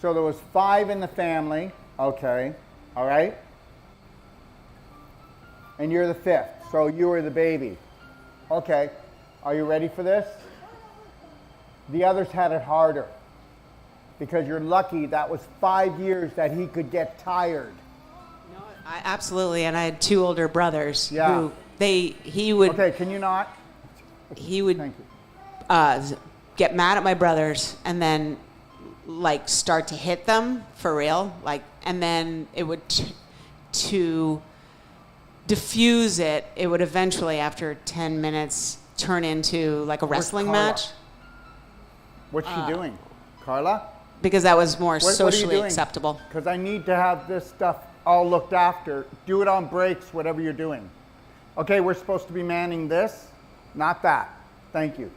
So there was 5 in the family. Okay. All right. And you're the 5th. So you were the baby. Okay. Are you ready for this? The others had it harder. Because you're lucky that was 5 years that he could get tired. No, absolutely. And I had 2 older brothers. Yeah. He would. Okay, can you not? He would Thank you. get mad at my brothers and then like start to hit them for real, and then it would to diffuse it. It would eventually, after 10 minutes, turn into like a wrestling match. What's she doing, Carla? Because that was more What are you socially doing? acceptable. Because I need to have this stuff all looked after. Do it on breaks, whatever you're doing. Okay, we're supposed to be manning this, not that. Thank you.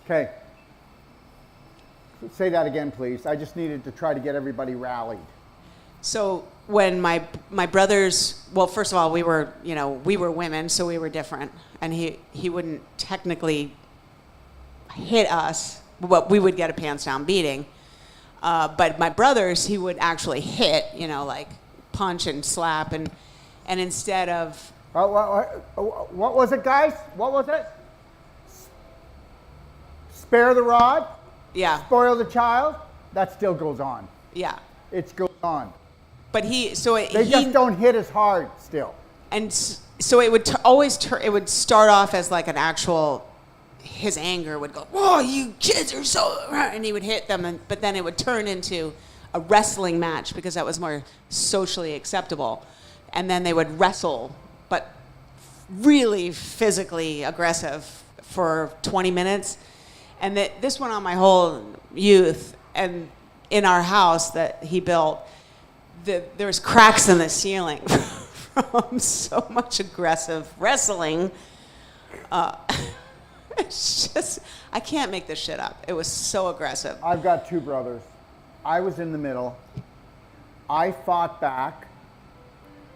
Okay. Say that again, please. I just needed to try to get everybody rallied. So when my brothers, well, first of all, we were women, so we were different, and he wouldn't technically hit us, but we would get a pants down beating. But my brothers, he would actually hit, like punch and slap, and instead of what was it, guys? What was it? Spare the rod? Yeah. Spoil the child? That still goes on. Yeah. It goes on. But They just don't hit as hard still. And so it would it would start off as like an actual, his anger would go, "Whoa, you kids are so," and he would hit them, but then it would turn into a wrestling match because that was more socially acceptable. And then they would wrestle, but really physically aggressive for 20 minutes. And this went on my whole youth. And in our house that he built, there was cracks in the ceiling from so much aggressive wrestling. It's just, I can't make this shit up. It was so aggressive. I've got 2 brothers. I was in the middle. I fought back.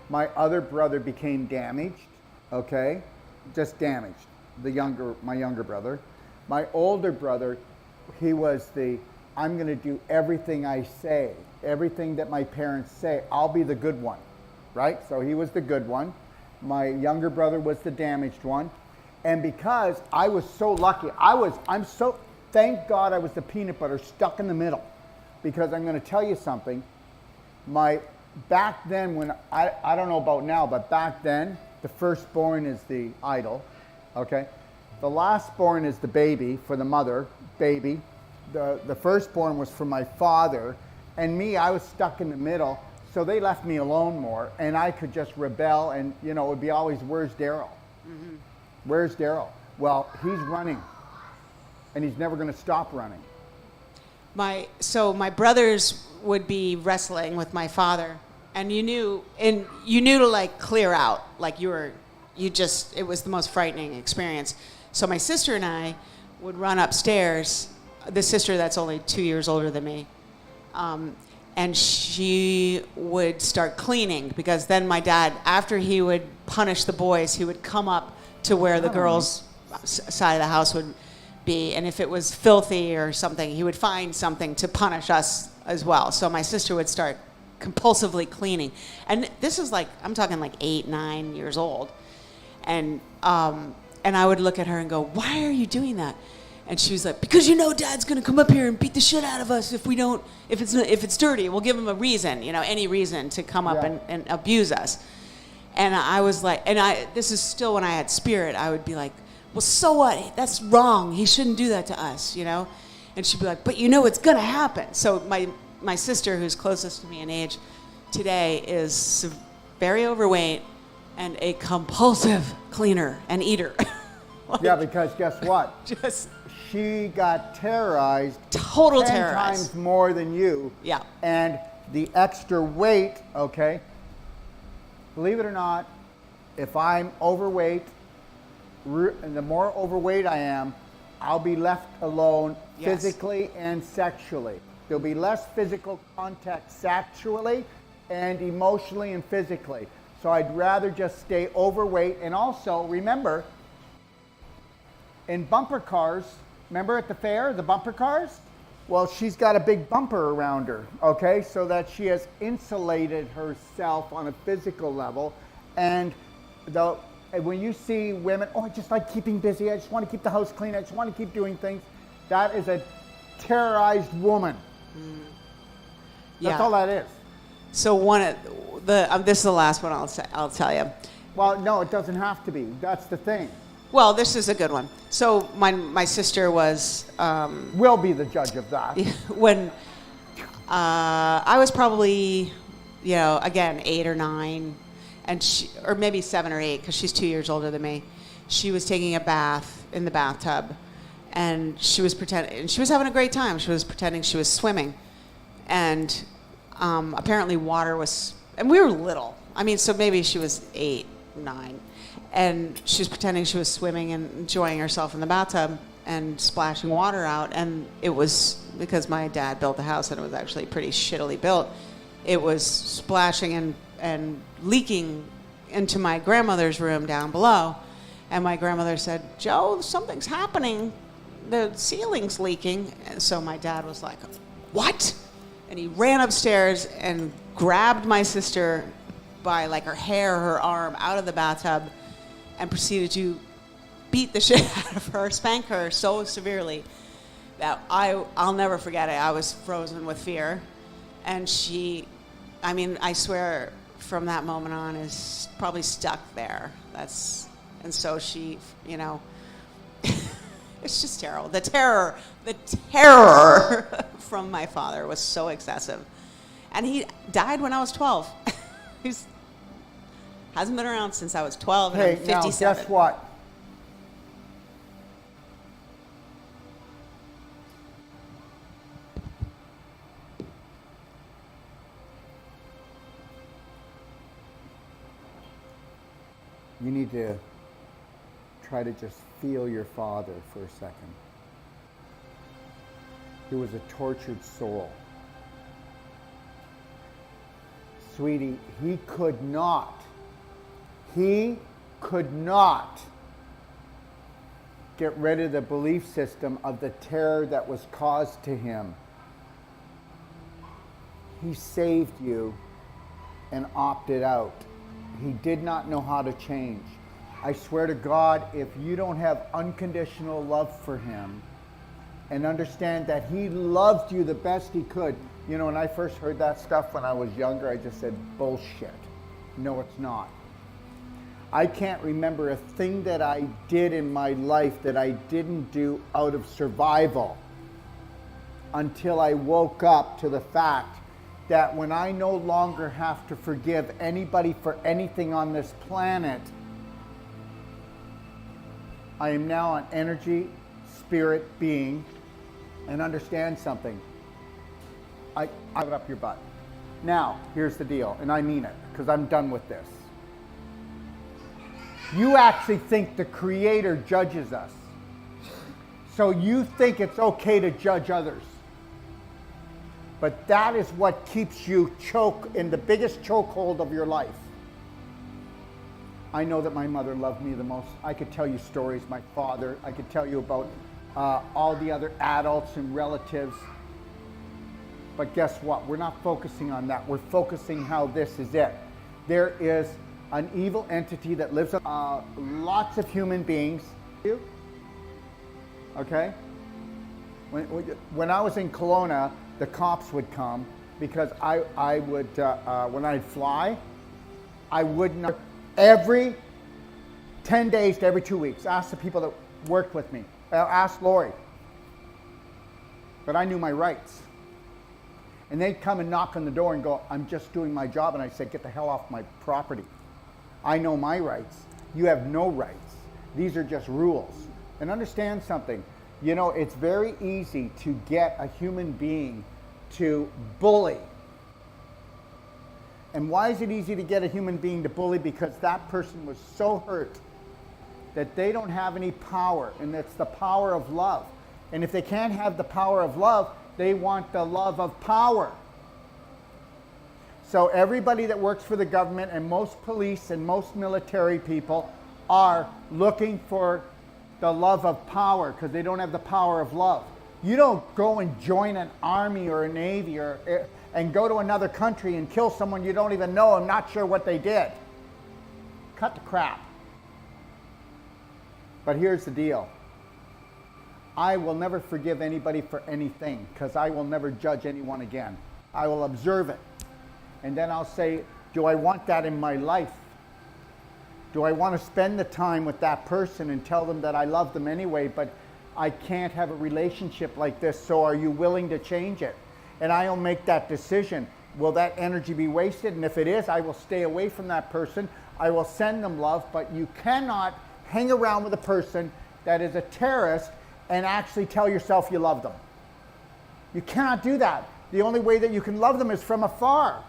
My other brother became damaged, okay? Just damaged. My younger brother. My older brother, he was I'm going to do everything I say, everything that my parents say. I'll be the good one, right? So he was the good one. My younger brother was the damaged one. And because I was so lucky, thank God I was the peanut butter stuck in the middle. Because I'm going to tell you something. Back then, when I don't know about now, but back then, the firstborn is the idol, okay? The lastborn is the baby for the mother, baby. The firstborn was for my father. And me, I was stuck in the middle. So they left me alone more. And I could just rebel. And, it would be always, where's Daryl? Mm-hmm. Where's Daryl? Well, he's running. And he's never going to stop running. So my brothers would be wrestling with my father. And you knew to like clear out. Like it was the most frightening experience. So my sister and I would run upstairs, the sister that's only 2 years older than me, and she would start cleaning, because then my dad, after he would punish the boys, he would come up to where the girls' side of the house would be, and if it was filthy or something, he would find something to punish us as well. So my sister would start compulsively cleaning. And this is I'm talking 8, 9 years old. And I would look at her and go, "Why are you doing that?" And she was like, "Because Dad's gonna come up here and beat the shit out of us if it's dirty. We'll give him a reason, any reason to come up and abuse us." And I was like, this is still when I had spirit, I would be like, "Well, so what? That's wrong. He shouldn't do that to us, And she'd be like, "But it's gonna happen." So my sister, who's closest to me in age today, is very overweight and a compulsive cleaner and eater. Yeah, because guess what? She got terrorized. Total 10 terrorized. times more than you. Yeah. And the extra weight, okay? Believe it or not, if I'm overweight, and the more overweight I am, I'll be left alone physically and sexually. There'll be less physical contact sexually and emotionally and physically. So I'd rather just stay overweight. And also, remember, in bumper cars, remember at the fair, the bumper cars? Well, she's got a big bumper around her, okay, so that she has insulated herself on a physical level. And when you see women, oh, I just like keeping busy, I just want to keep the house clean, I just want to keep doing things, that is a terrorized woman. That's all that is. So one of this is the last one I'll tell you. Well, no, it doesn't have to be. That's the thing. Well, this is a good one. So my sister was We'll be the judge of that. when I was probably, again 8 or 9, and or maybe 7 or 8 because she's 2 years older than me. She was taking a bath in the bathtub, and she was pretending. And she was having a great time. She was pretending she was swimming, and apparently water was. And we were little. I mean, so maybe she was 8, 9. And she was pretending she was swimming and enjoying herself in the bathtub and splashing water out. And it was because my dad built the house and it was actually pretty shittily built. It was splashing and leaking into my grandmother's room down below. And my grandmother said, "Joe, something's happening. The ceiling's leaking." And so my dad was like, "What?" And he ran upstairs and grabbed my sister by like her hair, her arm, out of the bathtub, and proceeded to beat the shit out of her, spank her so severely that I'll never forget it. I was frozen with fear. And I swear from that moment on is probably stuck there. And so she, it's just terrible. The terror from my father was so excessive. And he died when I was 12. He's hasn't been around since I was 12 and I'm 57. Now guess what? You need to try to just feel your father for a second. He was a tortured soul. Sweetie, he could not get rid of the belief system of the terror that was caused to him. He saved you and opted out. He did not know how to change. I swear to God, if you don't have unconditional love for him and understand that he loved you the best he could. When I first heard that stuff when I was younger, I just said, bullshit. No, it's not. I can't remember a thing that I did in my life that I didn't do out of survival until I woke up to the fact that when I no longer have to forgive anybody for anything on this planet, I am now an energy, spirit being, and understand something. I put up your butt. Now, here's the deal, and I mean it, because I'm done with this. You actually think the Creator judges us. So you think it's okay to judge others. But that is what keeps you in the biggest chokehold of your life. I know that my mother loved me the most. I could tell you stories, my father. I could tell you about all the other adults and relatives. But guess what? We're not focusing on that. We're focusing how this is it. There is an evil entity that lives in lots of human beings. Okay? When I was in Kelowna, the cops would come because I would, when I'd fly, I would not, every 10 days to every 2 weeks, ask the people that worked with me. Ask Lori. But I knew my rights. And they'd come and knock on the door and go, "I'm just doing my job." And I said, "Get the hell off my property. I know my rights. You have no rights. These are just rules." And understand something. It's very easy to get a human being to bully. And why is it easy to get a human being to bully? Because that person was so hurt that they don't have any power, and it's the power of love. And if they can't have the power of love, they want the love of power. So everybody that works for the government and most police and most military people are looking for the love of power because they don't have the power of love. You don't go and join an army or a navy and go to another country and kill someone you don't even know and not sure what they did. Cut the crap. But here's the deal. I will never forgive anybody for anything because I will never judge anyone again. I will observe it. And then I'll say, do I want that in my life? Do I want to spend the time with that person and tell them that I love them anyway, but I can't have a relationship like this, so are you willing to change it? And I'll make that decision. Will that energy be wasted? And if it is, I will stay away from that person. I will send them love, but you cannot hang around with a person that is a terrorist and actually tell yourself you love them. You cannot do that. The only way that you can love them is from afar.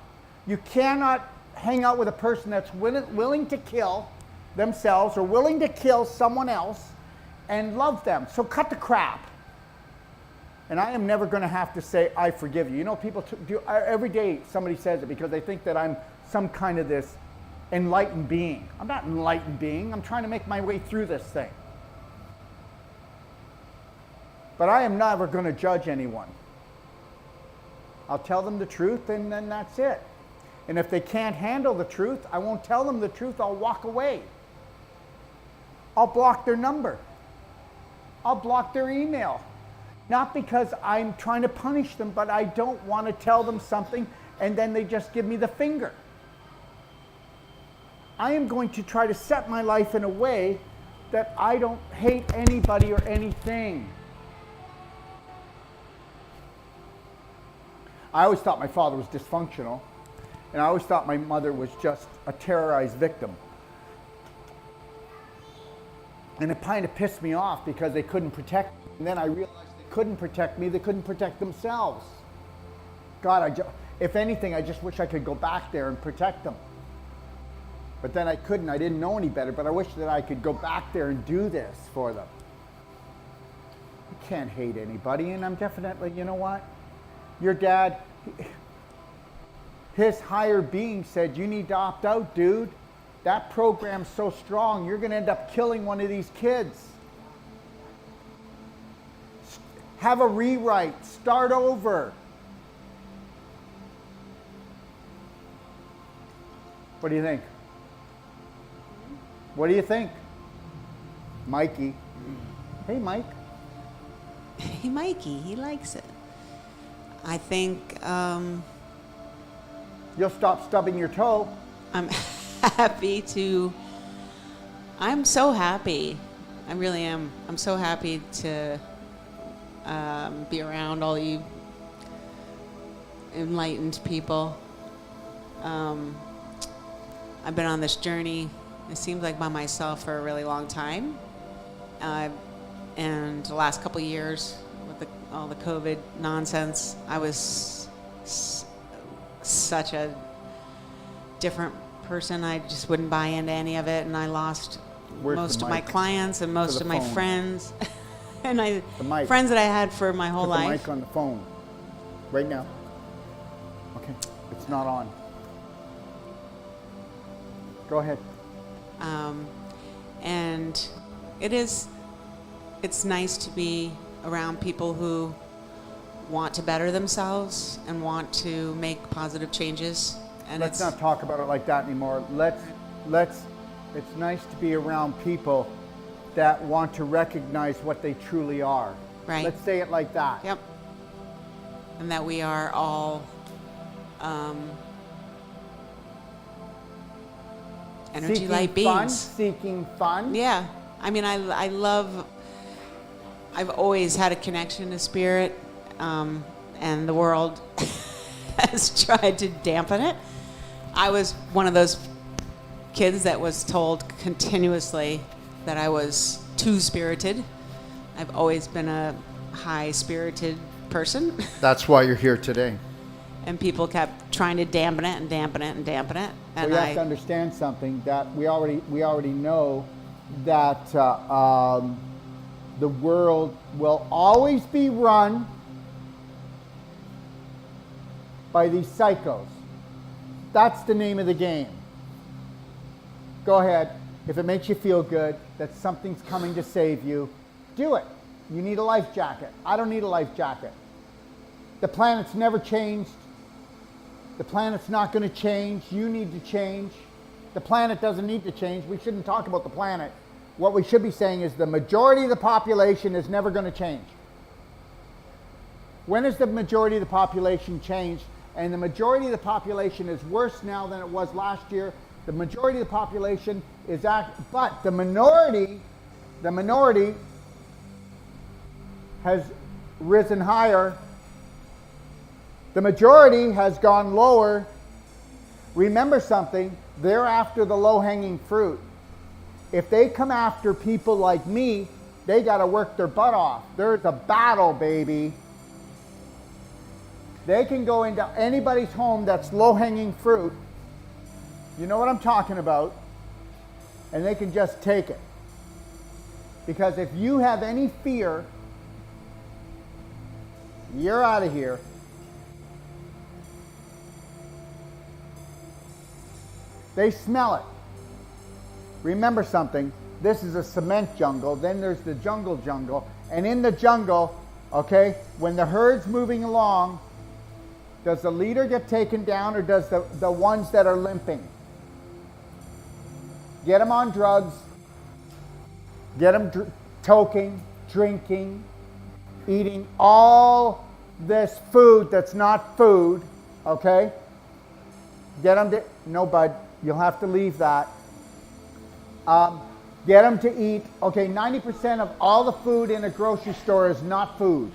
You cannot hang out with a person that's willing to kill themselves or willing to kill someone else and love them. So cut the crap. And I am never going to have to say, I forgive you. You know, people do, every day somebody says it because they think that I'm some kind of this enlightened being. I'm not an enlightened being. I'm trying to make my way through this thing. But I am never going to judge anyone. I'll tell them the truth and then that's it. And if they can't handle the truth, I won't tell them the truth. I'll walk away. I'll block their number. I'll block their email. Not because I'm trying to punish them, but I don't want to tell them something and then they just give me the finger. I am going to try to set my life in a way that I don't hate anybody or anything. I always thought my father was dysfunctional, and I always thought my mother was just a terrorized victim. And it kind of pissed me off because they couldn't protect me. And then I realized they couldn't protect me, they couldn't protect themselves. God, if anything, I just wish I could go back there and protect them. But then I couldn't, I didn't know any better, but I wish that I could go back there and do this for them. I can't hate anybody, and I'm definitely, you know what? Your dad, his higher being said, you need to opt out, dude. That program's so strong, you're going to end up killing one of these kids. Have a rewrite. Start over. What do you think? What do you think? Mikey. Hey, Mike. Hey, Mikey, he likes it. I think You'll stop stubbing your toe. I'm happy to, I'm so happy. I really am. I'm so happy to be around all you enlightened people. I've been on this journey, it seems like by myself for a really long time. And the last couple of years, with all the COVID nonsense, I was such a different person. I just wouldn't buy into any of it, and I lost most of my clients and most of my friends, and friends that I had for my whole life. Put the mic on the phone right now. Okay, it's not on. Go ahead. And it's nice to be around people who want to better themselves and want to make positive changes. And Let's not talk about it like that anymore. It's nice to be around people that want to recognize what they truly are. Right. Let's say it like that. Yep. And that we are all energy light beings. Seeking fun. Yeah. I mean, I've always had a connection to spirit, and the world has tried to dampen it. I was one of those kids that was told continuously that I was too spirited. I've always been a high-spirited person. That's why you're here today. And people kept trying to dampen it and dampen it and dampen it. And we have to understand something, that we already know that the world will always be run by these psychos. That's the name of the game. Go ahead. If it makes you feel good that something's coming to save you, do it. You need a life jacket. I don't need a life jacket. The planet's never changed. The planet's not going to change. You need to change. The planet doesn't need to change. We shouldn't talk about the planet. What we should be saying is the majority of the population is never going to change. When has the majority of the population changed? And the majority of the population is worse now than it was last year. The majority of the population is but the minority has risen higher. The majority has gone lower. Remember something, they're after the low-hanging fruit. If they come after people like me, they got to work their butt off. There's a battle, baby. They can go into anybody's home that's low-hanging fruit. You know what I'm talking about. And they can just take it. Because if you have any fear, you're out of here. They smell it. Remember something, this is a cement jungle, then there's the jungle, and in the jungle, okay, when the herd's moving along, does the leader get taken down or does the ones that are limping? Get them on drugs, get them toking, drinking, eating all this food that's not food, okay? Get them to, no bud, you'll have to leave that. Get them to eat, okay, 90% of all the food in a grocery store is not food.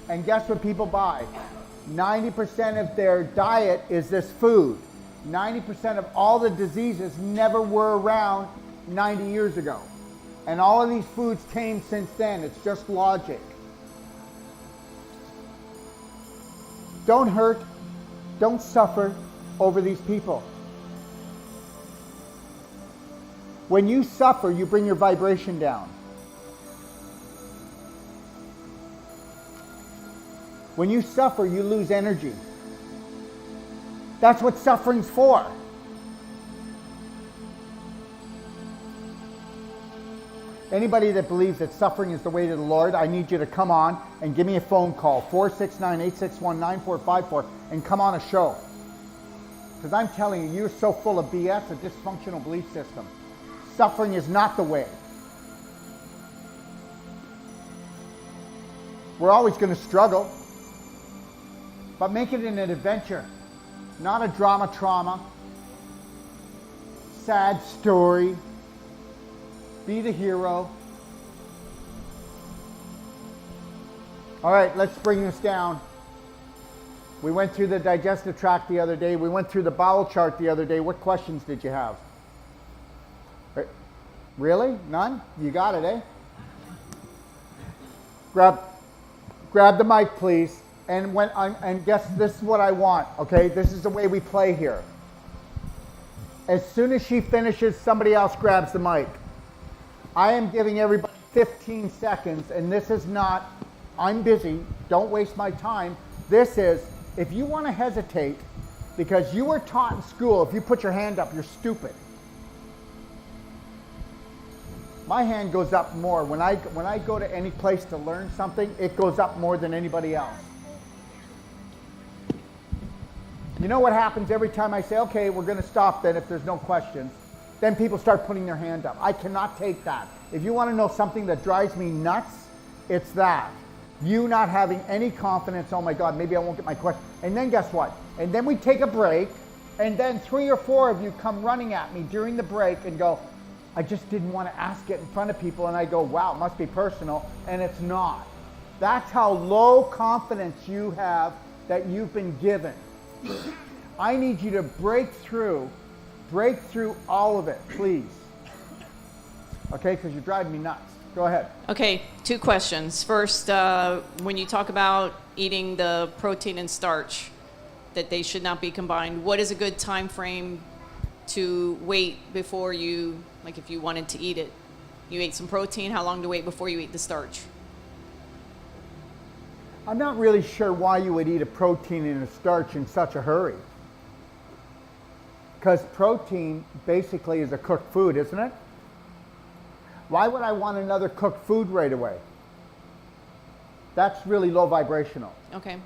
And guess what people buy? 90% of their diet is this food. 90% of all the diseases never were around 90 years ago. And all of these foods came since then. It's just logic. Don't hurt, don't suffer over these people. When you suffer, you bring your vibration down. When you suffer, you lose energy. That's what suffering's for. Anybody that believes that suffering is the way to the Lord, I need you to come on and give me a phone call, 469-861-9454, and come on a show. Because I'm telling you, you're so full of BS, a dysfunctional belief system. Suffering is not the way. We're always going to struggle, but make it an adventure, not a drama trauma. Sad story. Be the hero. All right, let's bring this down. We went through the digestive tract the other day. We went through the bowel chart the other day. What questions did you have? Really? None? You got it, eh? Grab the mic, please. And guess this is what I want, okay? This is the way we play here. As soon as she finishes, somebody else grabs the mic. I am giving everybody 15 seconds, and this is not, I'm busy, don't waste my time. This is, if you want to hesitate, because you were taught in school, if you put your hand up, you're stupid. My hand goes up more. When I go to any place to learn something, it goes up more than anybody else. You know what happens every time I say, okay, we're going to stop then if there's no questions? Then people start putting their hand up. I cannot take that. If you want to know something that drives me nuts, it's that. You not having any confidence, oh my God, maybe I won't get my question. And then guess what? And then we take a break, and then 3 or 4 of you come running at me during the break and go, I just didn't want to ask it in front of people. And I go, wow, it must be personal. And it's not. That's how low confidence you have that you've been given. I need you to break through all of it, please. Okay, because you're driving me nuts. Go ahead. Okay, 2 questions. First, when you talk about eating the protein and starch, that they should not be combined, what is a good time frame to wait before you, like if you wanted to eat it? You ate some protein, how long to wait before you eat the starch? I'm not really sure why you would eat a protein and a starch in such a hurry. Because protein basically is a cooked food, isn't it? Why would I want another cooked food right away? That's really low vibrational. Okay.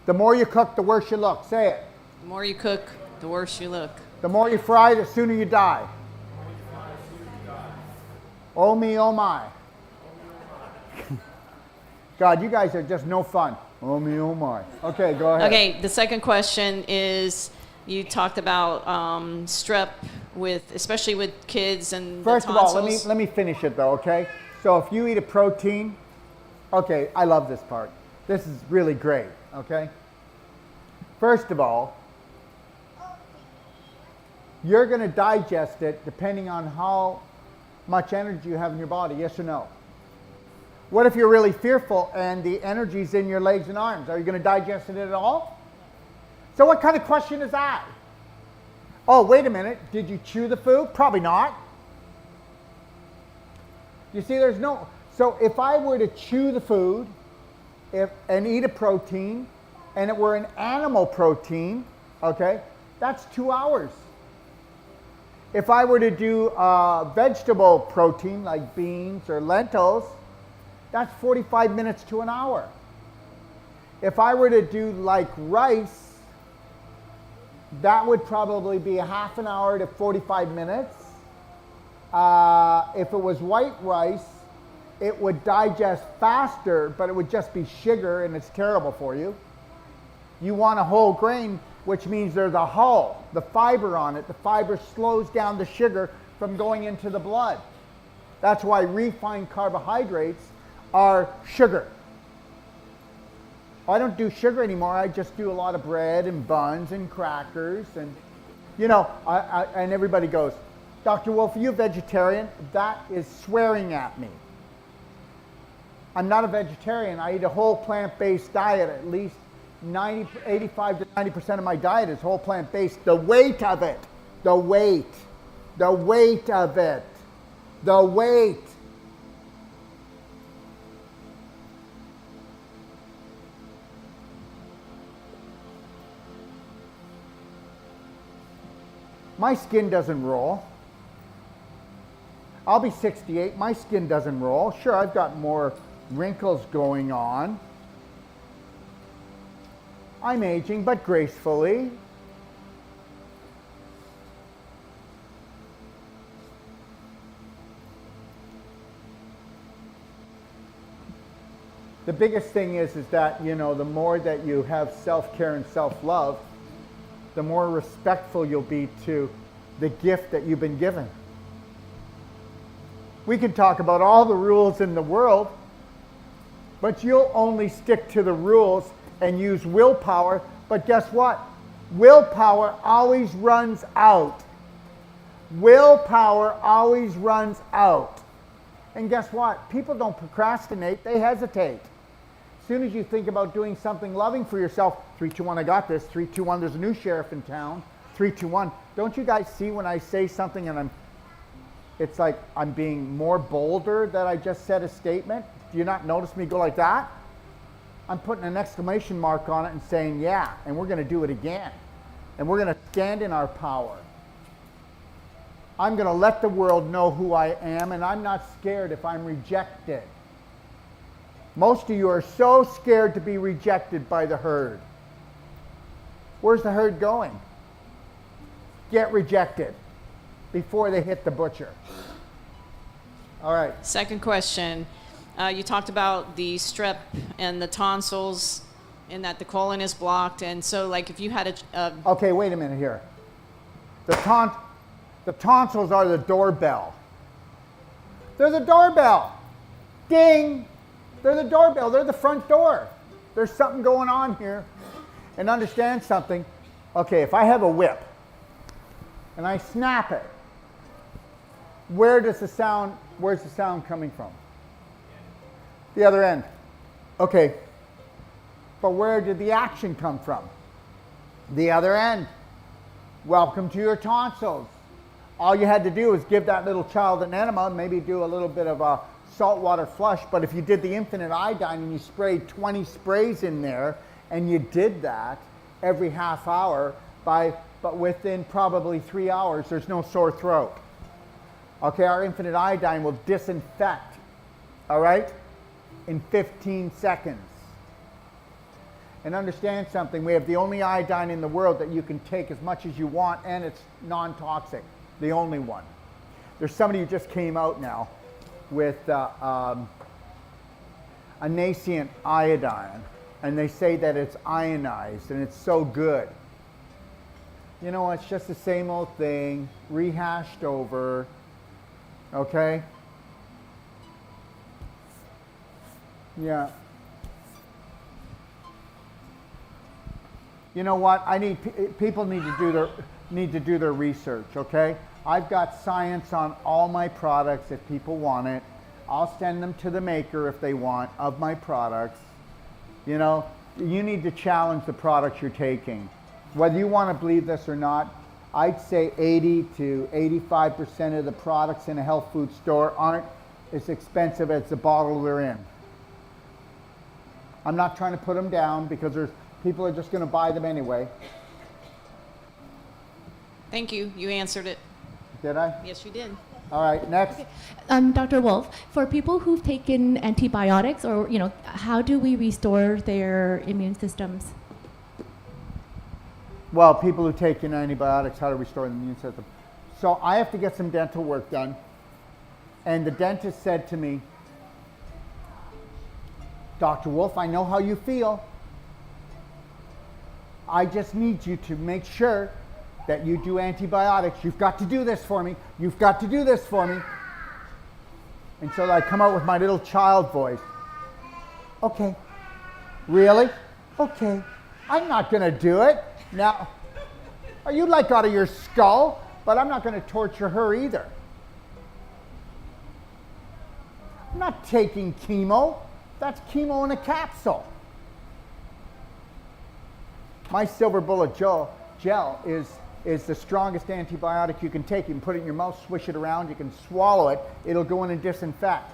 The more you cook, the worse you look. Say it. The more you cook, the worse you look. The more you fry, the sooner you die. Oh me, oh my. God, you guys are just no fun. Oh me, oh my. Okay, go ahead. Okay, the second question is, you talked about strep with, especially with kids and First the of all, tonsils. let me finish it though, okay? So if you eat a protein, okay, I love this part. This is really great, okay? First of all, you're going to digest it depending on how much energy you have in your body, yes or no? What if you're really fearful and the energy's in your legs and arms? Are you going to digest it at all? So what kind of question is that? Oh, wait a minute. Did you chew the food? Probably not. You see, there's no... So if I were to chew the food and eat a protein, and it were an animal protein, okay, that's 2 hours. If I were to do vegetable protein like beans or lentils, that's 45 minutes to an hour. If I were to do like rice, that would probably be a half an hour to 45 minutes. If it was white rice, it would digest faster, but it would just be sugar and it's terrible for you. You want a whole grain, which means there's a hull, the fiber on it. The fiber slows down the sugar from going into the blood. That's why refined carbohydrates are sugar. I don't do sugar anymore. I just do a lot of bread and buns and crackers. And, you know, and everybody goes, Dr. Wolf, are you a vegetarian? That is swearing at me. I'm not a vegetarian. I eat a whole plant-based diet. At least 85 to 90% of my diet is whole plant-based. The weight of it. The weight of it. The weight. My skin doesn't roll. I'll be 68. My skin doesn't roll. Sure, I've got more wrinkles going on. I'm aging, but gracefully. The biggest thing is that, you know, the more that you have self-care and self-love, the more respectful you'll be to the gift that you've been given. We can talk about all the rules in the world, but you'll only stick to the rules and use willpower. But guess what? Willpower always runs out. Willpower always runs out. And guess what? People don't procrastinate, they hesitate. As soon as you think about doing something loving for yourself, 3, 2, 1, I got this. 3, 2, 1, there's a new sheriff in town. 3, 2, 1. Don't you guys see when I say something and it's like I'm being more bolder that I just said a statement? Do you not notice me go like that? I'm putting an exclamation mark on it and saying, yeah, and we're going to do it again. And we're going to stand in our power. I'm going to let the world know who I am, and I'm not scared if I'm rejected. Most of you are so scared to be rejected by the herd. Where's the herd going? Get rejected before they hit the butcher. All right. Second question. You talked about the strep and the tonsils and that the colon is blocked. And so, like, if you had a Okay, wait a minute here. The tonsils are the doorbell. They're the doorbell. Ding! They're the doorbell. They're the front door. There's something going on here. And understand something. Okay, if I have a whip and I snap it, where's the sound coming from? The other end. Okay. But where did the action come from? The other end. Welcome to your tonsils. All you had to do was give that little child an enema, maybe do a little bit of a saltwater flush, but if you did the infinite iodine and you sprayed 20 sprays in there, and you did that every half hour, but within probably 3 hours, there's no sore throat. Okay, our infinite iodine will disinfect, all right, in 15 seconds. And understand something, we have the only iodine in the world that you can take as much as you want, and it's non-toxic, the only one. There's somebody who just came out now with a nascent iodine, and they say that it's ionized and it's so good. You know, it's just the same old thing, rehashed over, okay? Yeah. You know what? People need to do their research, okay? I've got science on all my products if people want it. I'll send them to the maker if they want of my products. You know, you need to challenge the products you're taking. Whether you want to believe this or not, I'd say 80 to 85% of the products in a health food store aren't as expensive as the bottle they're in. I'm not trying to put them down because people are just going to buy them anyway. Thank you. You answered it. Did I? Yes, you did. All right, next. Dr. Wolf, for people who've taken antibiotics, or how do we restore their immune systems? Well, people who take in antibiotics, how to restore the immune system. So I have to get some dental work done. And the dentist said to me, Dr. Wolf, I know how you feel. I just need you to make sure that you do antibiotics. You've got to do this for me. You've got to do this for me. And so I come out with my little child voice. Okay. Really? Okay. I'm not going to do it. Now, are you like out of your skull? But I'm not going to torture her either. I'm not taking chemo. That's chemo in a capsule. My silver bullet gel is the strongest antibiotic you can take. You can put it in your mouth, swish it around, you can swallow it, it'll go in and disinfect.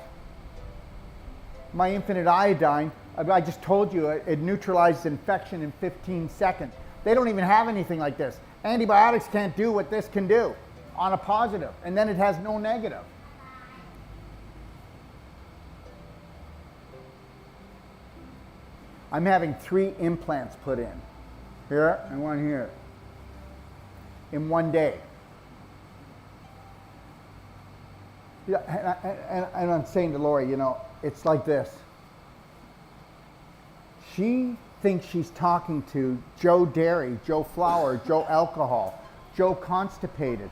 My infinite iodine, I just told you, it neutralizes infection in 15 seconds. They don't even have anything like this. Antibiotics can't do what this can do on a positive, and then it has no negative. I'm having 3 implants put in. Here and one here. In one day. Yeah, and I'm saying to Lori, it's like this. She thinks she's talking to Joe Dairy, Joe Flour, Joe Alcohol, Joe Constipated,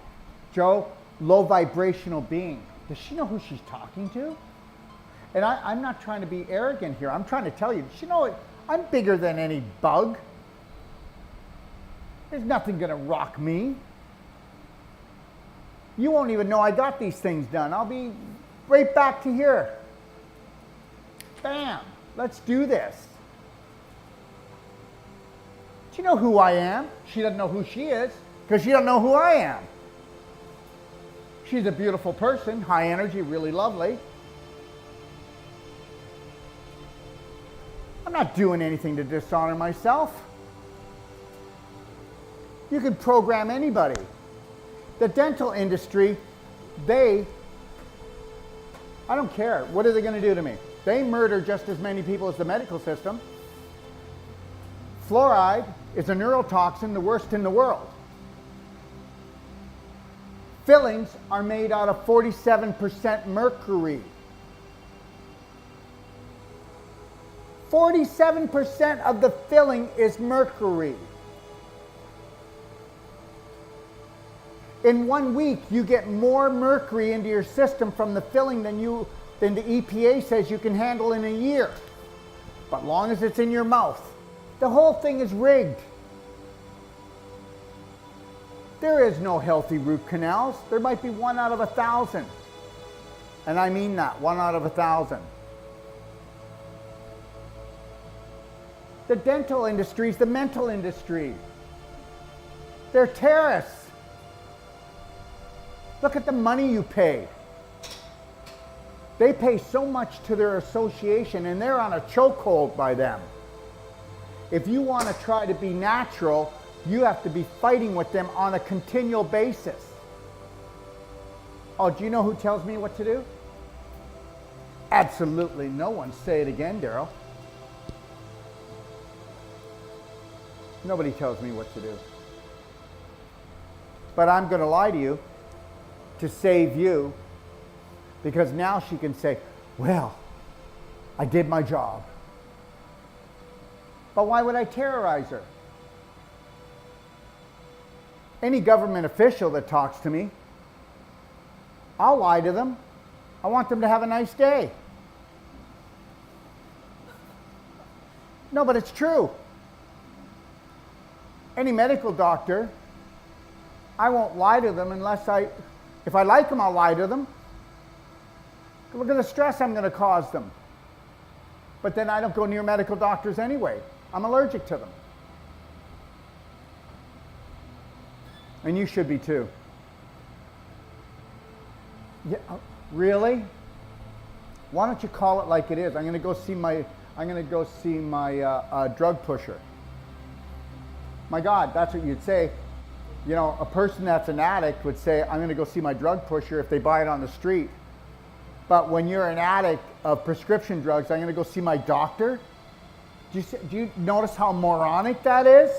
Joe Low Vibrational Being. Does she know who she's talking to? And I'm not trying to be arrogant here. I'm trying to tell you, I'm bigger than any bug. There's nothing going to rock me. You won't even know I got these things done. I'll be right back to here. Bam. Let's do this. Do you know who I am? She doesn't know who she is because she doesn't know who I am. She's a beautiful person, high energy, really lovely. I'm not doing anything to dishonor myself. You can program anybody. The dental industry, I don't care. What are they going to do to me? They murder just as many people as the medical system. Fluoride is a neurotoxin, the worst in the world. Fillings are made out of 47% mercury. 47% of the filling is mercury. In 1 week, you get more mercury into your system from the filling than the EPA says you can handle in a year. But long as it's in your mouth. The whole thing is rigged. There is no healthy root canals. There might be 1 out of 1,000. And I mean that, 1 out of 1,000. The dental industry is the mental industry. They're terrorists. Look at the money you pay. They pay so much to their association and they're on a chokehold by them. If you want to try to be natural, you have to be fighting with them on a continual basis. Oh, do you know who tells me what to do? Absolutely no one. Say it again, Daryl. Nobody tells me what to do. But I'm going to lie to you to save you, because now she can say, well, I did my job. But why would I terrorize her? Any government official that talks to me, I'll lie to them. I want them to have a nice day. No, but it's true. Any medical doctor, I won't lie to them if I like them, I'll lie to them. Look at the stress I'm going to cause them. But then I don't go near medical doctors anyway. I'm allergic to them. And you should be too. Yeah, really? Why don't you call it like it is? I'm going to go see my drug pusher. My God, that's what you'd say. You know, a person that's an addict would say, I'm going to go see my drug pusher if they buy it on the street. But when you're an addict of prescription drugs, I'm going to go see my doctor. Do you notice how moronic that is?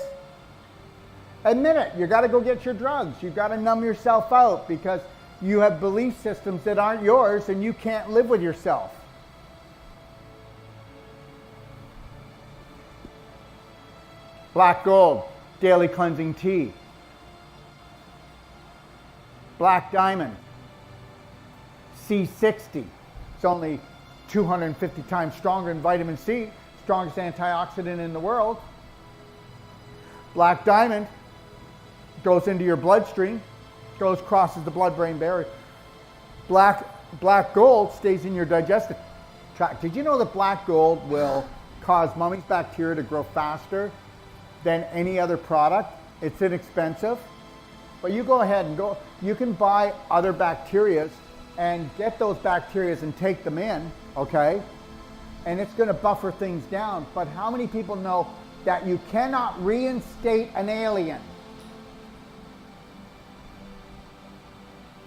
Admit it. You got to go get your drugs. You got to numb yourself out because you have belief systems that aren't yours and you can't live with yourself. Black Gold, daily cleansing tea. Black Diamond, C60. It's only 250 times stronger than vitamin C, strongest antioxidant in the world. Black Diamond goes into your bloodstream, crosses the blood-brain barrier. Black Gold stays in your digestive tract. Did you know that black gold will cause Mummy's bacteria to grow faster than any other product? It's inexpensive. But you go ahead and you can buy other bacterias and get those bacterias and take them in, okay? And it's going to buffer things down. But how many people know that you cannot reinstate an alien?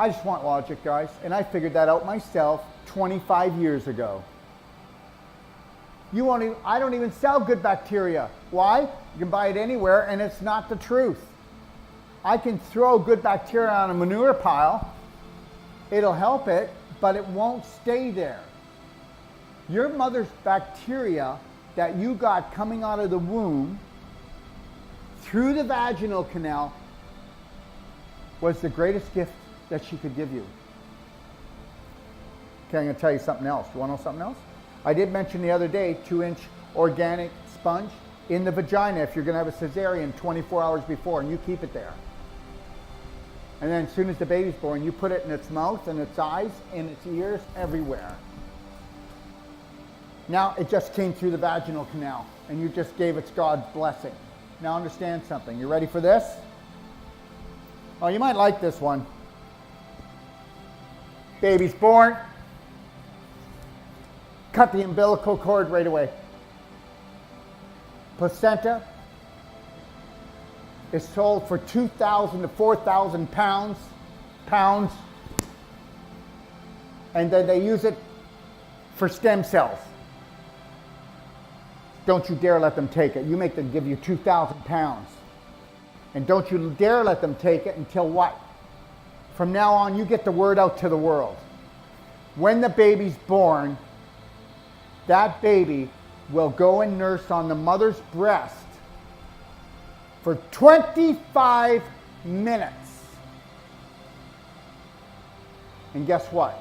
I just want logic, guys. And I figured that out myself 25 years ago. I don't even sell good bacteria. Why? You can buy it anywhere and it's not the truth. I can throw good bacteria on a manure pile. It'll help it, but it won't stay there. Your mother's bacteria that you got coming out of the womb through the vaginal canal was the greatest gift that she could give you. Okay, I'm going to tell you something else. You want to know something else? I did mention the other day 2-inch organic sponge in the vagina if you're going to have a cesarean 24 hours before, and you keep it there. And then as soon as the baby's born, you put it in its mouth and its eyes and its ears, everywhere. Now it just came through the vaginal canal and you just gave it God's blessing. Now understand something. You ready for this? Oh, you might like this one. Baby's born. Cut the umbilical cord right away. Placenta is sold for 2,000 to 4,000 pounds, and then they use it for stem cells. Don't you dare let them take it. You make them give you 2,000 pounds. And don't you dare let them take it until what? From now on, you get the word out to the world. When the baby's born, that baby will go and nurse on the mother's breast for 25 minutes. And guess what?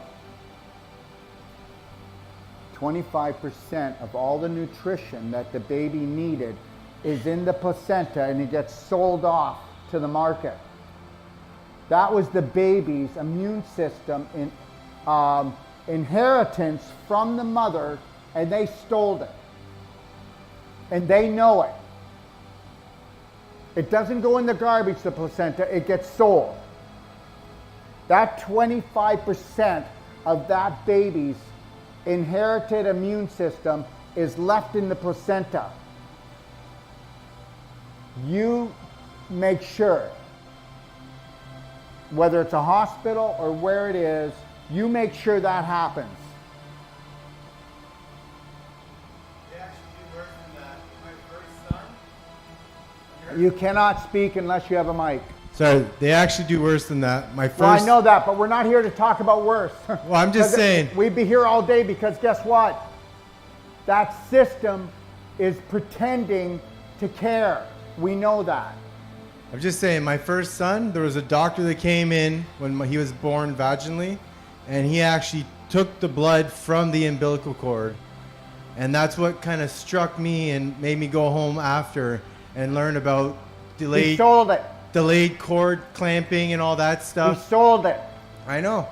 25% of all the nutrition that the baby needed is in the placenta, and it gets sold off to the market. That was the baby's immune system inheritance from the mother, and they stole it. And they know it. It doesn't go in the garbage, the placenta, it gets sold. That 25% of that baby's inherited immune system is left in the placenta. You make sure, whether it's a hospital or where it is, you make sure that happens. They actually do worse than that. My first son, You cannot speak unless you have a mic. Sorry, they actually do worse than that. My Well, I first. know that, but we're not here to talk about worse. Well, I'm just saying. We'd be here all day because guess what? That system is pretending to care. We know that. I'm just saying, my first son, there was a doctor that came in when he was born vaginally, and he actually took the blood from the umbilical cord. And that's what kind of struck me and made me go home after and learn about He delayed sold it. cord clamping and all that He stuff. sold it. I know.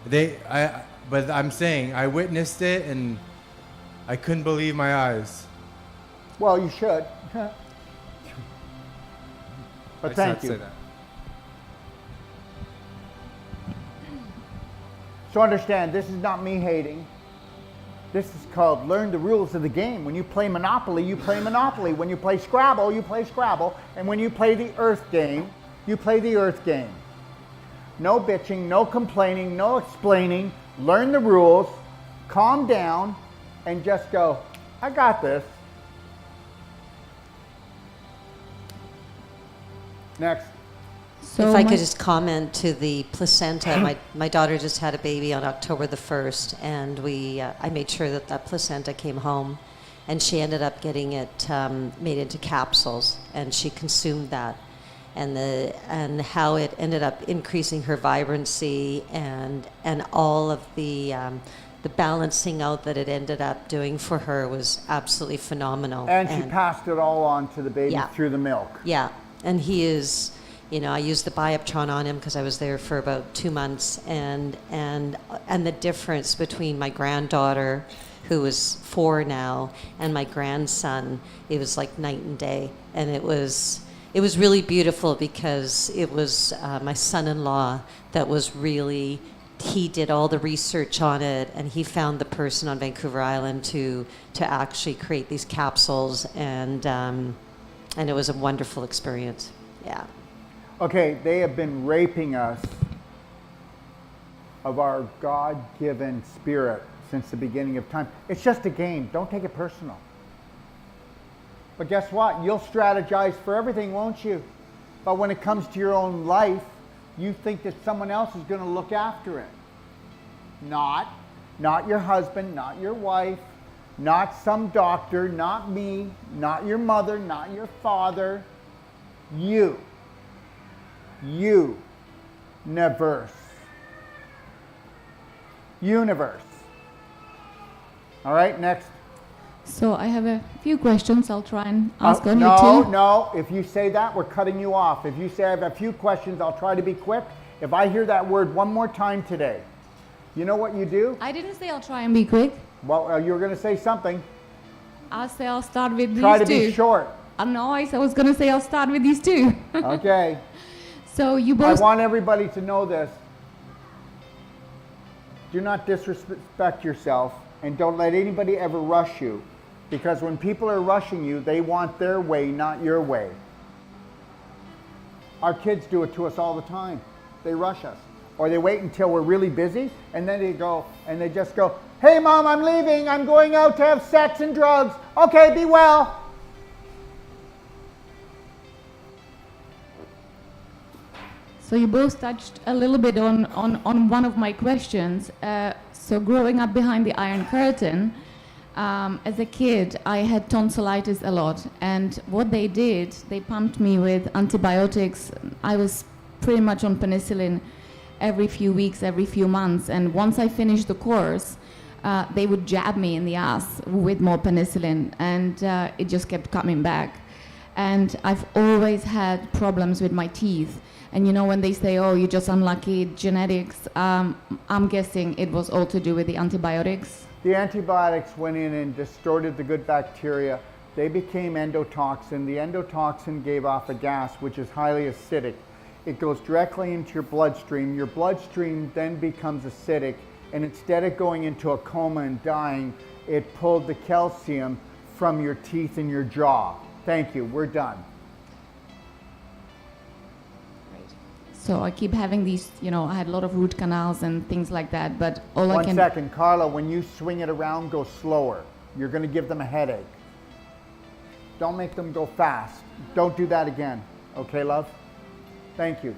But I'm saying, I witnessed it and I couldn't believe my eyes. Well, you should. But I just thank had to you. say that. So understand, this is not me hating. This is called learn the rules of the game. When you play Monopoly, you play Monopoly. When you play Scrabble, you play Scrabble. And when you play the Earth game, you play the Earth game. No bitching, no complaining, no explaining. Learn the rules, calm down, and just go, I got this. Next. So If I my- could just comment to the placenta, my daughter just had a baby on October the 1st, and I made sure that that placenta came home, and she ended up getting it made into capsules, and she consumed that, and how it ended up increasing her vibrancy and all of the balancing out that it ended up doing for her was absolutely phenomenal. And she passed it all on to the baby Yeah. through the milk. Yeah, and he is, I used the Bioptron on him because I was there for about 2 months, and the difference between my granddaughter, who is 4 now, and my grandson, it was like night and day, and it was really beautiful because it was my son-in-law that was really. He did all the research on it, and he found the person on Vancouver Island to actually create these capsules, and it was a wonderful experience. Yeah. Okay, they have been raping us of our God-given spirit since the beginning of time. It's just a game. Don't take it personal. But guess what? You'll strategize for everything, won't you? But when it comes to your own life, you think that someone else is going to look after it. Not your husband, not your wife, not some doctor, not me, not your mother, not your father. You. Universe. All right, next. So I have a few questions. I'll try and ask only no, two. no. If you say that, we're cutting you off. If you say I have a few questions, I'll try to be quick. If I hear that word one more time today, you know what you do? I didn't say I'll try and be quick. Well, you were going to say something. I'll say I'll start with these Try to two. be short. No, I was going to say I'll start with these two. Okay. So you I both. want everybody to know this. Do not disrespect yourself, and don't let anybody ever rush you. Because when people are rushing you, they want their way, not your way. Our kids do it to us all the time. They rush us. Or they wait until we're really busy, and then they just go, hey mom, I'm leaving. I'm going out to have sex and drugs. Okay, be well. So you both touched a little bit on one of my questions. So growing up behind the Iron Curtain, as a kid, I had tonsillitis a lot. And what they did, they pumped me with antibiotics. I was pretty much on penicillin every few weeks, every few months. And once I finished the course, they would jab me in the ass with more penicillin. And it just kept coming back. And I've always had problems with my teeth. And you know, when they say, oh, you're just unlucky, genetics, I'm guessing it was all to do with the antibiotics. The antibiotics went in and distorted the good bacteria. They became endotoxin. The endotoxin gave off a gas which is highly acidic. It goes directly into your bloodstream. Your bloodstream then becomes acidic, and instead of going into a coma and dying, it pulled the calcium from your teeth and your jaw. Thank you, we're done. So I keep having these, I had a lot of root canals and things like that, but all I One can... second, Carla, when you swing it around, go slower. You're going to give them a headache. Don't make them go fast. Don't do that again. Okay, love? Thank you.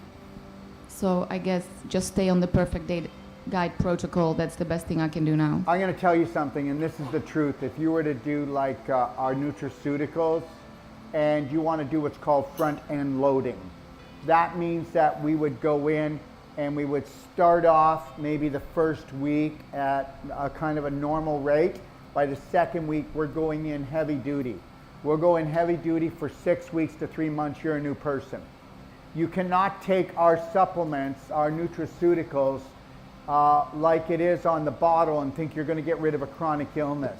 So I guess just stay on the perfect date guide protocol. That's the best thing I can do now. I'm going to tell you something, and this is the truth. If you were to do like our nutraceuticals, and you want to do what's called front end loading, that means that we would go in and we would start off maybe the first week at a kind of a normal rate. By the second week, we're going in heavy duty. We'll go in heavy duty for 6 weeks to 3 months. You're a new person. You cannot take our supplements, our nutraceuticals, like it is on the bottle and think you're going to get rid of a chronic illness.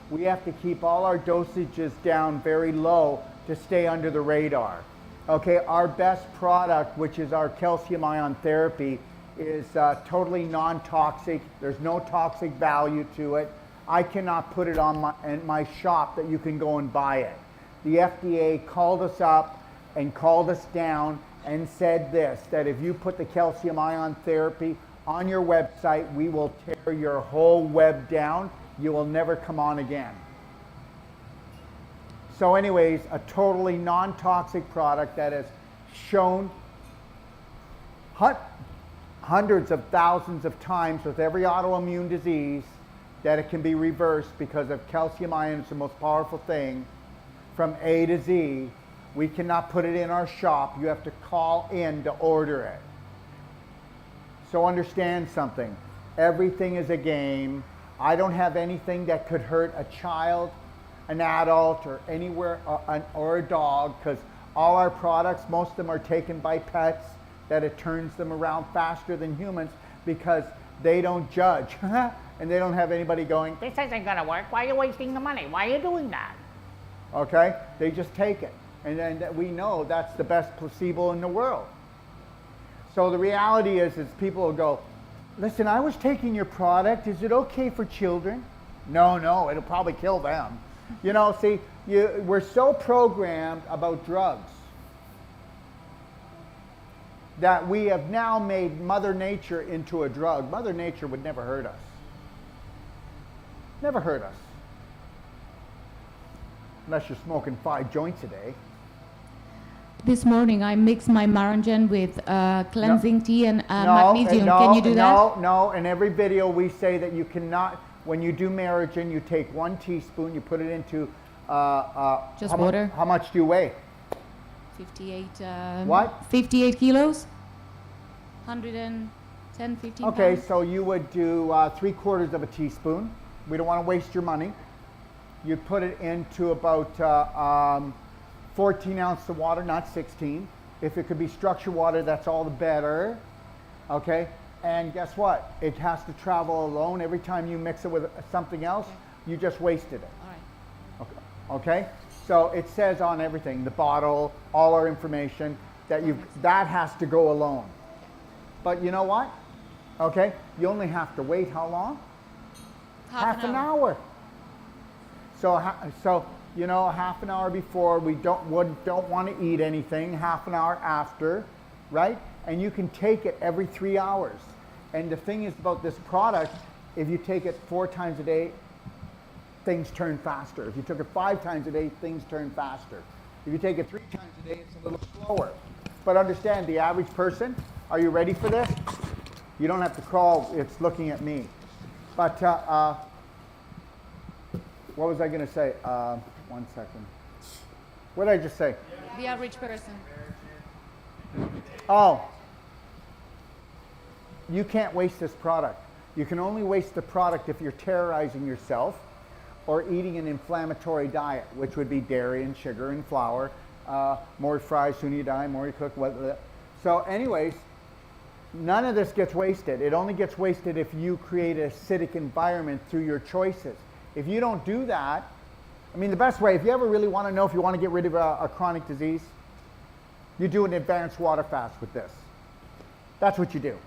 We have to keep all our dosages down very low to stay under the radar. Okay, our best product, which is our calcium ion therapy, is totally non-toxic. There's no toxic value to it. I cannot put it on in my shop that you can go and buy it. The FDA called us up and called us down and said this, that if you put the calcium ion therapy on your website, we will tear your whole web down. You will never come on again. So anyways, a totally non-toxic product that has shown hundreds of thousands of times with every autoimmune disease that it can be reversed because of calcium ion. It's the most powerful thing from A to Z. We cannot put it in our shop. You have to call in to order it. So understand something. Everything is a game. I don't have anything that could hurt a child, an adult, or anywhere, or a dog, because all our products, most of them are taken by pets, that it turns them around faster than humans because they don't judge. And they don't have anybody going, This isn't gonna work. Why are you wasting the money? Why are you doing that? okay? They just take it. And then we know that's the best placebo in the world. So the reality is people will go, listen, I was taking your product. Is it okay for children? No, it'll probably kill them. You know, see, we're so programmed about drugs that we have now made Mother Nature into a drug. Mother Nature would never hurt us. Never hurt us. Unless you're smoking 5 joints a day. This morning I mixed my Marangen with cleansing tea and magnesium. Can you do that? No. In every video we say that you cannot, when you do Marangen, you take 1 teaspoon, you put it into... Just water. How much do you weigh? 58. What? 58 kilos. 110, 15 Okay, pounds. so you would do 3/4 of a teaspoon. We don't want to waste your money. You put it into about 14 ounces of water, not 16. If it could be structured water, that's all the better. Okay, and guess what? It has to travel alone. Every time you mix it with something else, you just wasted it. All right. Okay, so it says on everything, the bottle, all our information, that that has to go alone. But you know what? Okay, you only have to wait how long? Half an hour. So you know, half an hour before, we don't want to eat anything, half an hour after, right? And you can take it every 3 hours. And the thing is about this product, if you take it 4 times a day, things turn faster. If you took it 5 times a day, things turn faster. If you take it 3 times a day, it's a little slower. But understand, the average person, are you ready for this? You don't have to crawl, it's looking at me. But what was I going to say? 1 second. What did I just say? The average person. Oh, you can't waste this product. You can only waste the product if you're terrorizing yourself or eating an inflammatory diet, which would be dairy and sugar and flour. More you fry, sooner you die, more you cook. So anyways, none of this gets wasted. It only gets wasted if you create an acidic environment through your choices. If you don't do that, I mean, the best way, if you ever really want to know if you want to get rid of a chronic disease, you do an advanced water fast with this. That's what you do.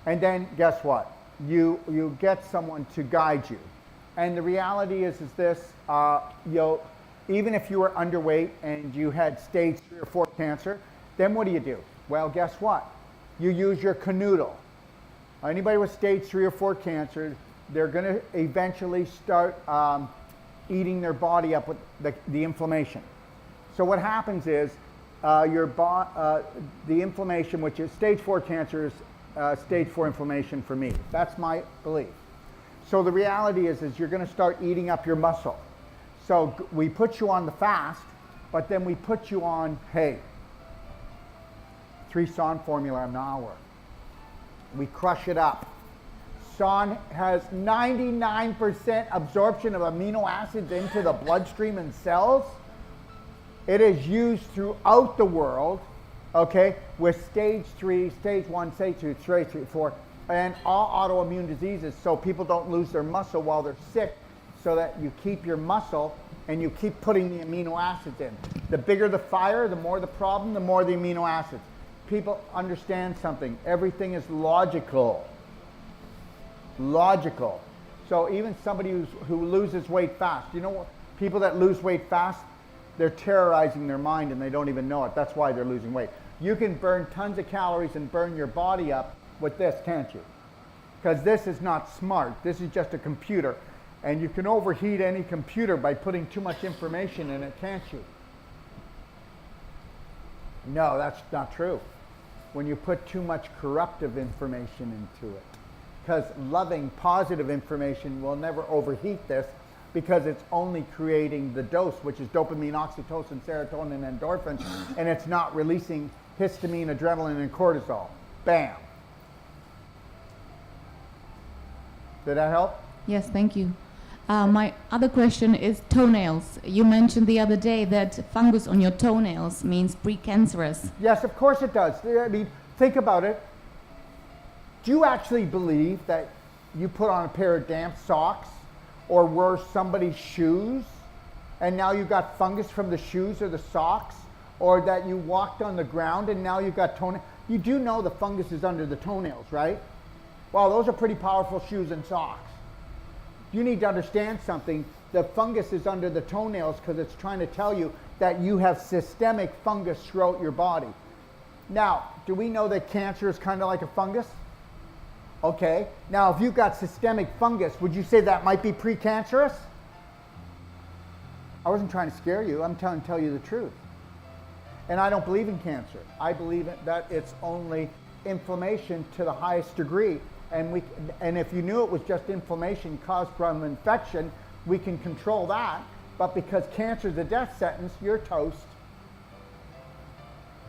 And then guess what? You get someone to guide you. And the reality is this, even if you were underweight and you had stage 3 or 4 cancer, then what do? Well, guess what? You use your canoodle. Anybody with stage 3 or 4 cancer, they're going to eventually start eating their body up with the inflammation. So what happens is the inflammation, which is stage 4 cancer, is stage 4 inflammation for me. That's my belief. So the reality is you're going to start eating up your muscle. So we put you on the fast, but then we put you on, hey, 3 SON formula an hour. We crush it up. SON has 99% absorption of amino acids into the bloodstream and cells. It is used throughout the world, okay, with stage 3, stage 1, stage 2, stage 3, 4, and all autoimmune diseases, so people don't lose their muscle while they're sick, so that you keep your muscle and you keep putting the amino acids in. The bigger the fire, the more the problem, the more the amino acids. People understand something. Everything is logical. Logical. So even somebody who loses weight fast, you know what? People that lose weight fast, they're terrorizing their mind and they don't even know it. That's why they're losing weight. You can burn tons of calories and burn your body up with this, can't you? Because this is not smart. This is just a computer. And you can overheat any computer by putting too much information in it, can't you? No, that's not true. When you put too much corruptive information into it. Because loving, positive information will never overheat this, because it's only creating the dose, which is dopamine, oxytocin, serotonin, and endorphins, and it's not releasing histamine, adrenaline, and cortisol. Bam. Did that help? Yes, thank you. My other question is toenails. You mentioned the other day that fungus on your toenails means precancerous. Yes, of course it does. I mean, think about it. Do you actually believe that you put on a pair of damp socks or wear somebody's shoes and now you got fungus from the shoes or the socks, or that you walked on the ground and now you've got toenails? You do know the fungus is under the toenails, right? Wow, those are pretty powerful shoes and socks. You need to understand something. The fungus is under the toenails because it's trying to tell you that you have systemic fungus throughout your body. Now, do we know that cancer is kind of like a fungus? Okay. Now, if you've got systemic fungus, would you say that might be precancerous? I wasn't trying to scare you. I'm trying to tell you the truth. And I don't believe in cancer. I believe that it's only inflammation to the highest degree. And if you knew it was just inflammation caused from infection, we can control that. But because cancer is a death sentence, you're toast.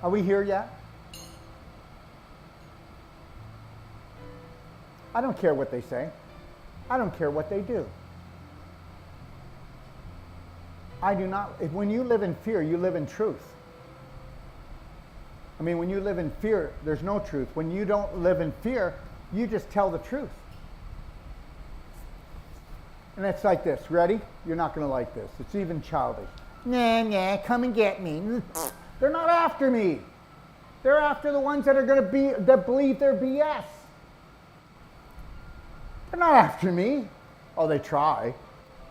Are we here yet? I don't care what they say. I don't care what they do. I do not. When you live in fear, you live in truth. I mean, when you live in fear, there's no truth. When you don't live in fear, you just tell the truth. And it's like this. Ready? You're not going to like this. It's even childish. Nah, come and get me. They're not after me. They're after the ones that are going to be, that believe they're BS. They're not after me. Oh, they try.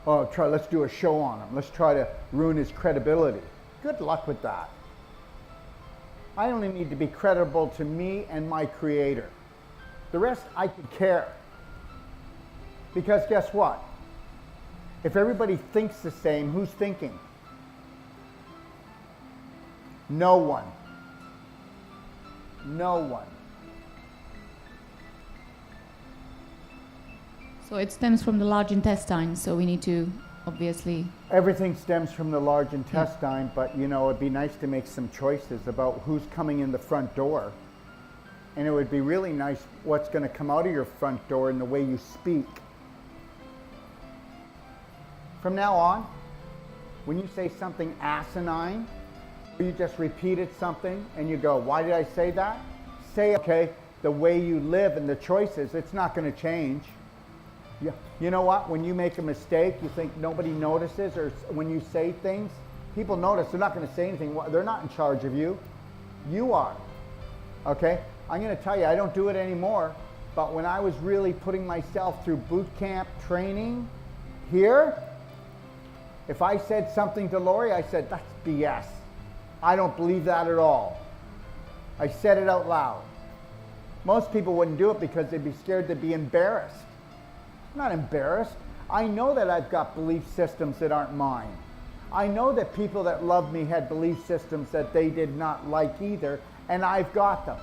Oh, let's do a show on him. Let's try to ruin his credibility. Good luck with that. I only need to be credible to me and my Creator. The rest, I could care. Because guess what? If everybody thinks the same, who's thinking? No one. No one. So it stems from the large intestine, so we need to obviously... Everything stems from the large intestine, but you know, it'd be nice to make some choices about who's coming in the front door. And it would be really nice what's going to come out of your front door in the way you speak. From now on, when you say something asinine, or you just repeated something and you go, why did I say that? Say, okay, the way you live and the choices, it's not going to change. You know what? When you make a mistake, you think nobody notices, or when you say things, people notice. They're not going to say anything. They're not in charge of you. You are. Okay? I'm going to tell you, I don't do it anymore, but when I was really putting myself through boot camp training here, if I said something to Lori, I said, that's BS. I don't believe that at all. I said it out loud. Most people wouldn't do it because they'd be scared to be embarrassed. I'm not embarrassed. I know that I've got belief systems that aren't mine. I know that people that love me had belief systems that they did not like either, and I've got them.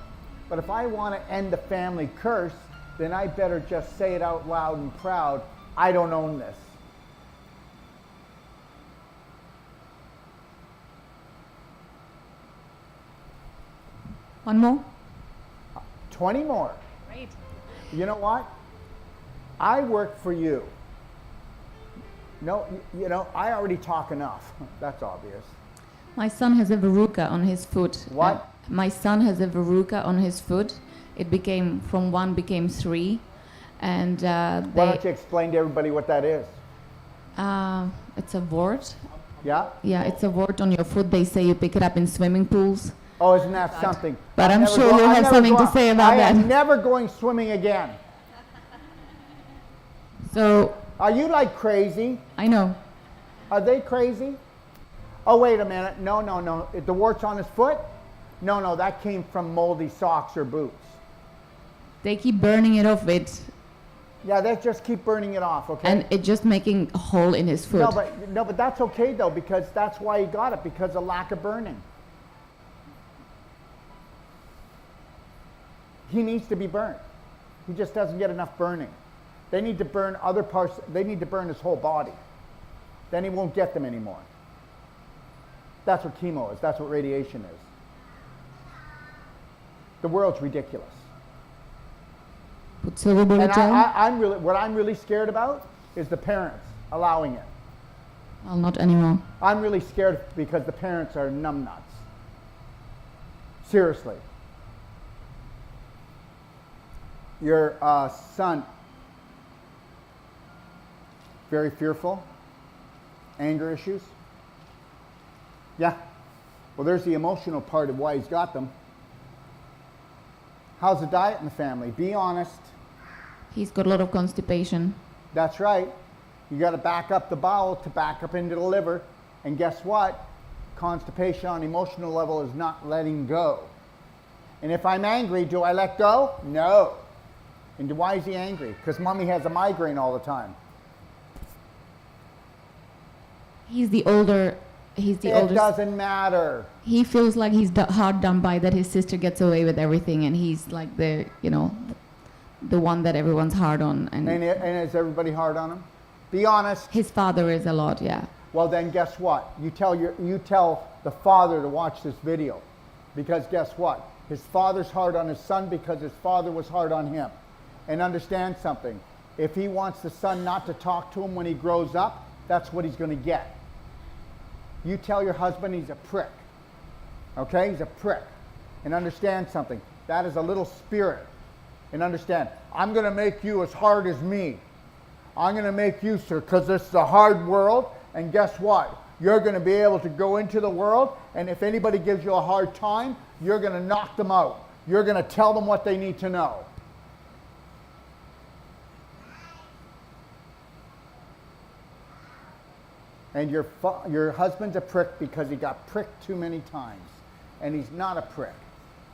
But if I want to end the family curse, then I better just say it out loud and proud, I don't own this. One more? 20 more. Great. You know what? I work for you. No, you know, I already talk enough. That's obvious. My son has a verruca on his foot. What? My son has a verruca on his foot. It became, from 1 became 3. And Why don't you explain to everybody what that is? it's a wart. Yeah? Yeah, it's a wart on your foot. They say you pick it up in swimming pools. Oh, isn't that something? But I'm sure you'll have something to say about I am that. never going swimming again. So, Are you like crazy? I know. Are they crazy? Oh, wait a minute. No. The wart's on his foot? No, that came from moldy socks or boots. They keep burning it off it, Yeah, they just keep burning it off, okay? and it just making a hole in his foot. No, but that's okay though, because that's why he got it, because of lack of burning. He needs to be burnt. He just doesn't get enough burning. They need to burn other parts. They need to burn his whole body. Then he won't get them anymore. That's what chemo is. That's what radiation is. The world's ridiculous. Put silver bullet And gel? what I'm really scared about is the parents allowing it. Well, not anymore. I'm really scared because the parents are numbnuts. Seriously. Your son, very fearful, anger issues. Yeah. Well, there's the emotional part of why he's got them. How's the diet in the family? Be honest. He's got a lot of constipation. That's right. You got to back up the bowel to back up into the liver. And guess what? Constipation on emotional level is not letting go. And if I'm angry, do I let go? No. And why is he angry? Because mommy has a migraine all the time. He's the older. He's the It oldest. doesn't matter. He feels like he's hard done by, that his sister gets away with everything, and he's like the, the one that everyone's hard on. And And is everybody hard on him? Be honest. his father is a lot, yeah. Well, then guess what? You tell the father to watch this video, because guess what? His father's hard on his son because his father was hard on him. And understand something. If he wants the son not to talk to him when he grows up, that's what he's going to get. You tell your husband he's a prick. Okay? He's a prick. And understand something. That is a little spirit. And understand, I'm going to make you as hard as me. I'm going to make you, sir, because this is a hard world. And guess what? You're going to be able to go into the world, and if anybody gives you a hard time, you're going to knock them out. You're going to tell them what they need to know. And your husband's a prick because he got pricked too many times. And he's not a prick.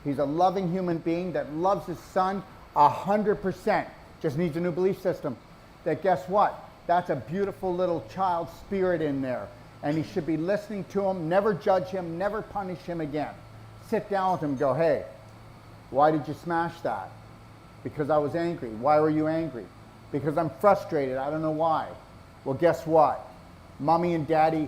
He's a loving human being that loves his son 100%. Just needs a new belief system. That guess what? That's a beautiful little child spirit in there. And he should be listening to him, never judge him, never punish him again. Sit down with him and go, hey, why did you smash that? Because I was angry. Why were you angry? Because I'm frustrated. I don't know why. Well, guess what? Mommy and Daddy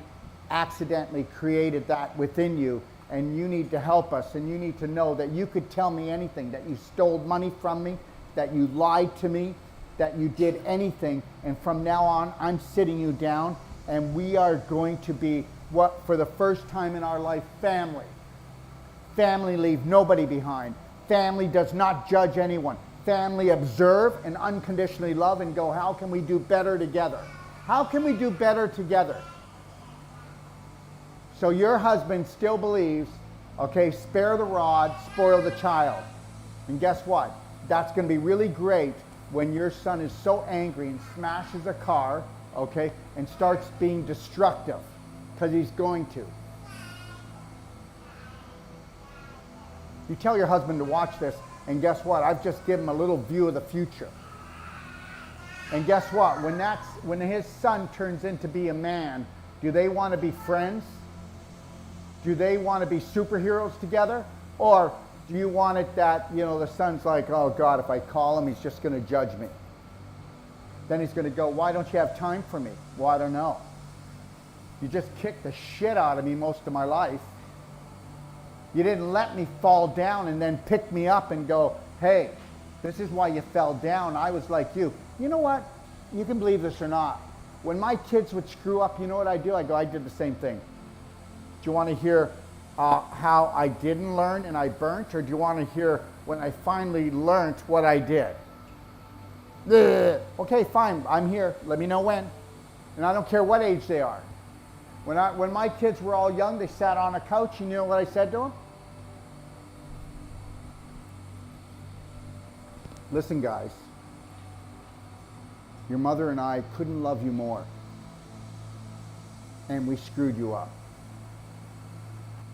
accidentally created that within you, and you need to help us, and you need to know that you could tell me anything, that you stole money from me, that you lied to me, that you did anything, and from now on, I'm sitting you down, and we are going to be, what, for the first time in our life, family. Family leave nobody behind. Family does not judge anyone. Family observe and unconditionally love and go, how can we do better together? How can we do better together? So your husband still believes, okay, spare the rod, spoil the child. And guess what? That's going to be really great when your son is so angry and smashes a car, okay, and starts being destructive, because he's going to. You tell your husband to watch this, and guess what? I've just given him a little view of the future. And guess what? When his son turns into be a man, do they want to be friends? Do they want to be superheroes together? Or do you want it that, the son's like, oh God, if I call him, he's just going to judge me. Then he's going to go, why don't you have time for me? Well, I don't know. You just kicked the shit out of me most of my life. You didn't let me fall down and then pick me up and go, hey, this is why you fell down. I was like you. You know what? You can believe this or not. When my kids would screw up, you know what I do? I did the same thing. Do you want to hear how I didn't learn and I burnt? Or do you want to hear when I finally learned what I did? Okay, fine. I'm here. Let me know when. And I don't care what age they are. When my kids were all young, they sat on a couch, and you know what I said to them? Listen, guys, your mother and I couldn't love you more, and we screwed you up.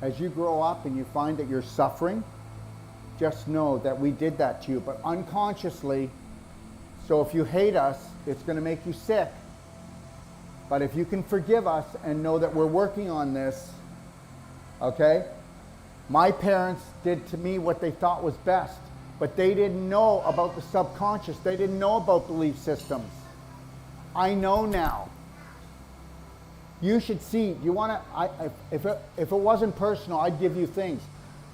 As you grow up and you find that you're suffering, just know that we did that to you, but unconsciously. So if you hate us, it's going to make you sick. But if you can forgive us and know that we're working on this, okay? My parents did to me what they thought was best, but they didn't know about the subconscious. They didn't know about belief systems. I know now. You should see. You want to? If it wasn't personal, I'd give you things.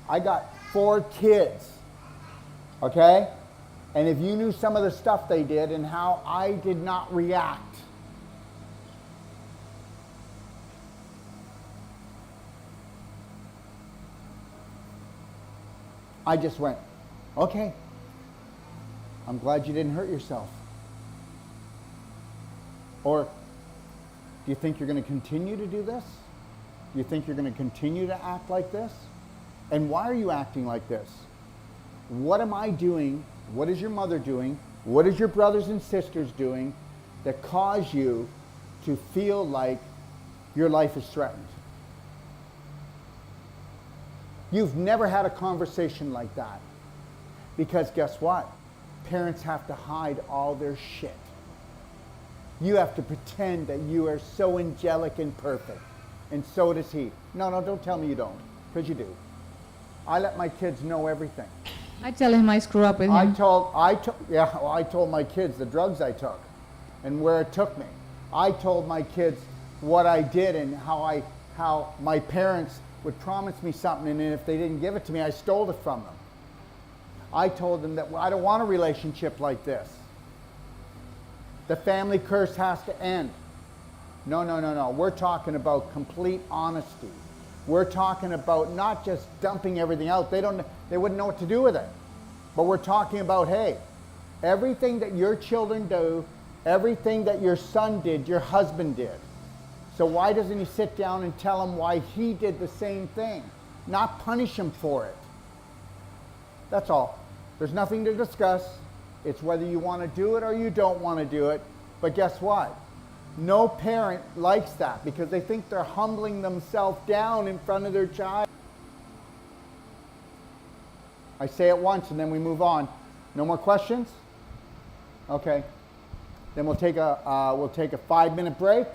I got 4 kids, okay? And if you knew some of the stuff they did and how I did not react. I just went, okay, I'm glad you didn't hurt yourself. Or, do you think you're going to continue to do this? Do you think you're going to continue to act like this? And why are you acting like this? What am I doing? What is your mother doing? What is your brothers and sisters doing that cause you to feel like your life is threatened? You've never had a conversation like that. Because guess what? Parents have to hide all their shit. You have to pretend that you are so angelic and perfect. And so does he. No, don't tell me you don't. Because you do. I let my kids know everything. I tell him I screw up with him. I told my kids the drugs I took and where it took me. I told my kids what I did and how my parents would promise me something, and if they didn't give it to me, I stole it from them. I told them that I don't want a relationship like this. The family curse has to end. No. We're talking about complete honesty. We're talking about not just dumping everything out. They wouldn't know what to do with it. But we're talking about, hey, everything that your children do, everything that your son did, your husband did. So why doesn't he sit down and tell him why he did the same thing? Not punish him for it. That's all. There's nothing to discuss. It's whether you want to do it or you don't want to do it. But guess what? No parent likes that because they think they're humbling themselves down in front of their child. I say it once and then we move on. No more questions? Okay. Then we'll take a 5-minute break.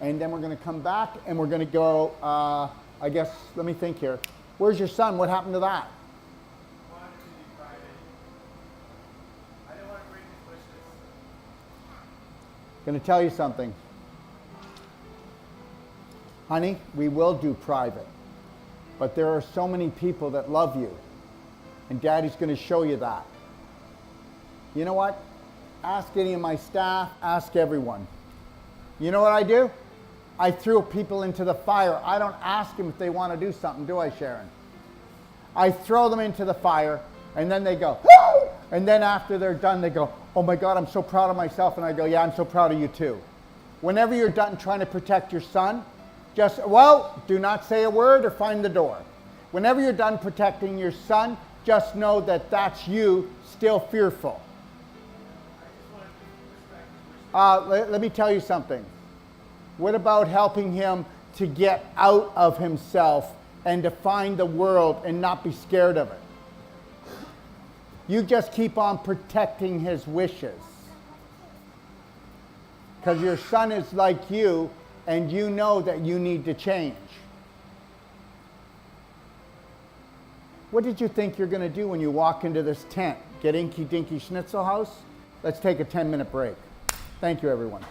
And then we're going to come back and we're going to go, I guess, let me think here. Where's your son? What happened to that? I wanted to be private. I didn't want to break his wishes. Going to tell you something. Honey, we will do private. But there are so many people that love you. And Daddy's going to show you that. You know what? Ask any of my staff. Ask everyone. You know what I do? I threw people into the fire. I don't ask them if they want to do something, do I, Sharon? I throw them into the fire, and then they go, woo! And then after they're done, they go, oh my God, I'm so proud of myself. And I go, yeah, I'm so proud of you too. Whenever you're done trying to protect your son, do not say a word or find the door. Whenever you're done protecting your son, just know that that's you still fearful. Let me tell you something. What about helping him to get out of himself and to find the world and not be scared of it? You just keep on protecting his wishes. because your son is like you and you know that you need to change. What did you think you're going to do when you walk into this tent? Get Inky Dinky Schnitzel House? Let's take a 10-minute break. Thank you, everyone.